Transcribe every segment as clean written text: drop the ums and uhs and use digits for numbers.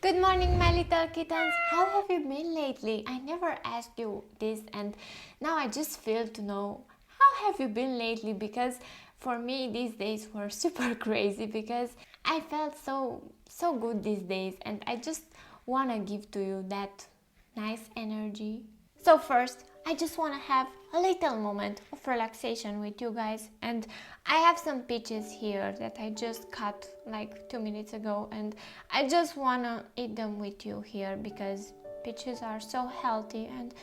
Good morning, my little kittens. How have you been lately? I never asked you this, and now I just feel to know how have you been lately, because for me these days were super crazy because I felt so good these days, and I just want to give to you that nice energy. So first, I just want to have a little moment of relaxation with you guys, and I have some peaches here that I just cut like 2 minutes ago, and I just want to eat them with you here because peaches are so healthy and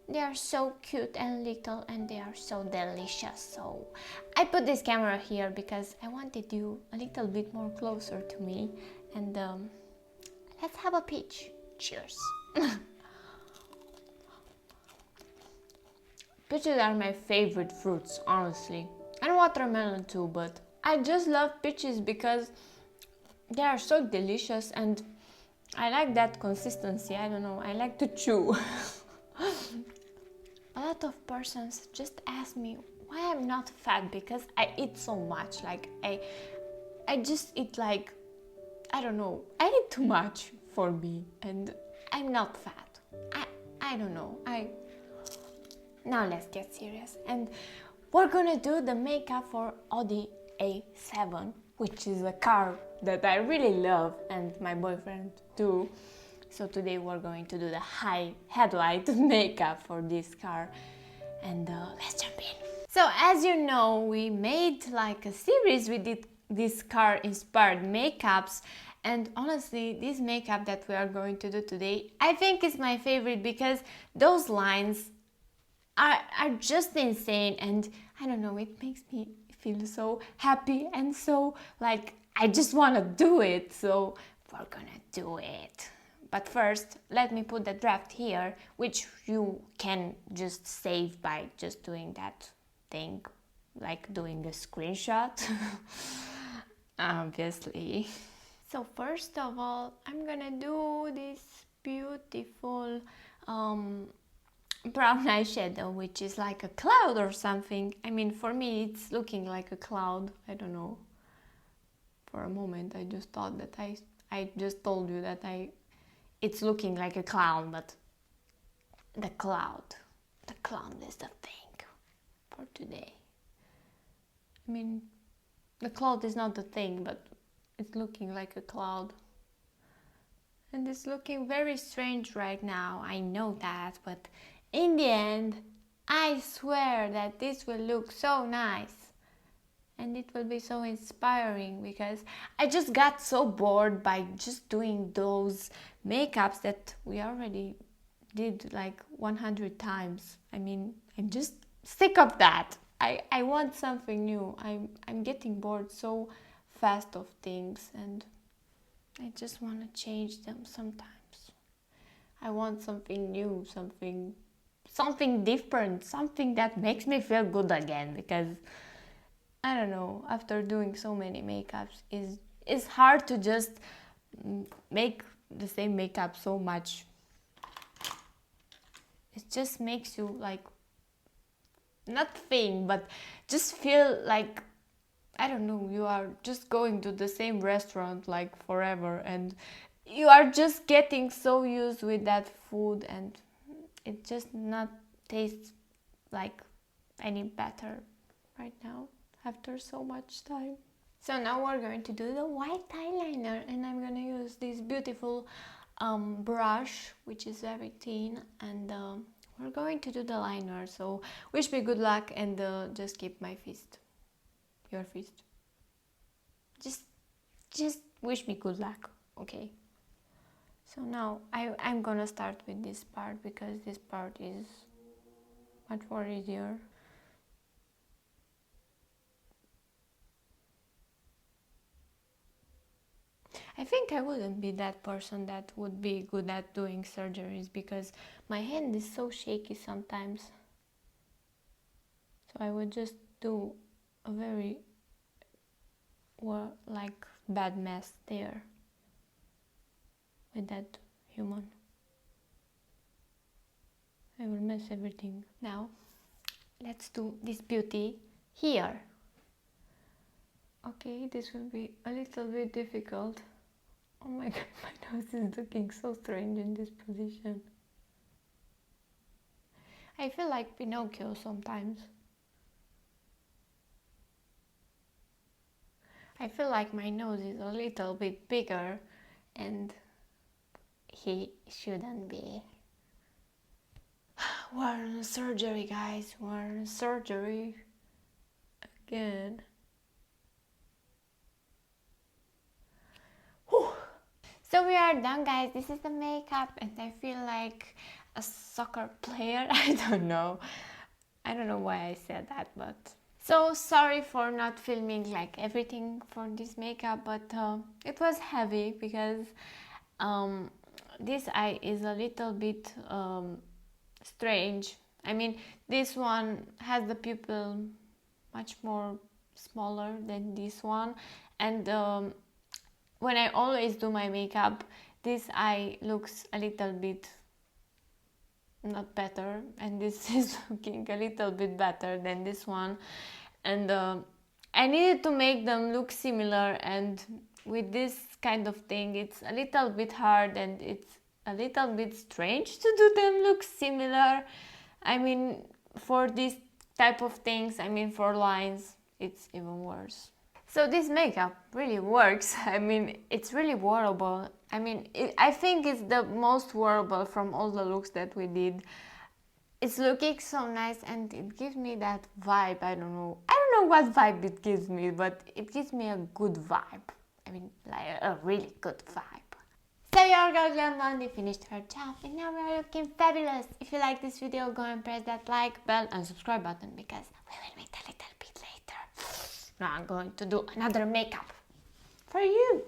they are so cute and little and they are so delicious. So I put this camera here because I wanted you a little bit more closer to me, and let's have a peach. Cheers. Peaches are my favorite fruits, honestly. And watermelon too, but I just love peaches because they are so delicious and I like that consistency. I don't know, I like to chew. A lot of persons just ask me why I'm not fat because I eat so much. Like I just eat like, I don't know, I eat too much for me and I'm not fat. I don't know. Now let's get serious, and we're gonna do the makeup for Audi A7, which is a car that I really love and my boyfriend too. So today we're going to do the high headlight makeup for this car, and let's jump in. So as you know, we made like a series with this car inspired makeups, and honestly this makeup that we are going to do today I think is my favorite because those lines are just insane, and I don't know, it makes me feel so happy and so like I just want to do it. So we're gonna do it. But first, let me put the draft here, which you can just save by just doing that thing, like doing a screenshot. Obviously. So first of all, I'm gonna do this beautiful brown eyeshadow, which is like a cloud or something. I mean, for me it's looking like a cloud. I don't know, for a moment I just thought that I just told you that it's looking like a clown, but the cloud is the thing for today. I mean, the cloud is not the thing, but it's looking like a cloud. And it's looking very strange right now, I know that, but in the end, I swear that this will look so nice. And it will be so inspiring because I just got so bored by just doing those makeups that we already did like 100 times. I mean, I'm just sick of that. I want something new. I'm getting bored so fast of things, and I just want to change them sometimes. I want something new, something different, something that makes me feel good again, because I don't know, after doing so many makeups, it's hard to just make the same makeup so much. It just makes you like, not think, but just feel like, I don't know, you are just going to the same restaurant like forever, and you are just getting so used with that food, and it just not tastes like any better right now after so much time. So now we're going to do the white eyeliner, and I'm gonna use this beautiful brush, which is very thin, and we're going to do the liner. So wish me good luck, and just keep my fist, your fist. Just wish me good luck, okay? So now I'm gonna start with this part because this part is much more easier. I think I wouldn't be that person that would be good at doing surgeries because my hand is so shaky sometimes. So I would just do a very, well, like bad mess there with that human. I will mess everything. Now let's do this beauty here. Okay, this will be a little bit difficult. Oh my god, my nose is looking so strange in this position. I feel like Pinocchio sometimes. I feel like my nose is a little bit bigger and he shouldn't be. We're on surgery, guys. We're on surgery again. Whew. So we are done, guys. This is the makeup and I feel like a soccer player. I don't know why I said that, but so sorry for not filming like everything for this makeup, but it was heavy because this eye is a little bit strange. I mean, this one has the pupil much more smaller than this one, and when I always do my makeup, this eye looks a little bit not better, and this is looking a little bit better than this one, and I needed to make them look similar, and with this kind of thing it's a little bit hard and it's a little bit strange to do them look similar. I mean, for this type of things, I mean for lines, it's even worse. So this makeup really works. I mean, it's really wearable. I mean, I think it's the most wearable from all the looks that we did. It's looking so nice and it gives me that vibe. I don't know what vibe it gives me, but it gives me a good vibe. I mean, like a really good vibe. So your girl Glammedblondie finished her job and now we are looking fabulous. If you like this video, go and press that like, bell and subscribe button because we will meet a little bit later. Now I'm going to do another makeup for you.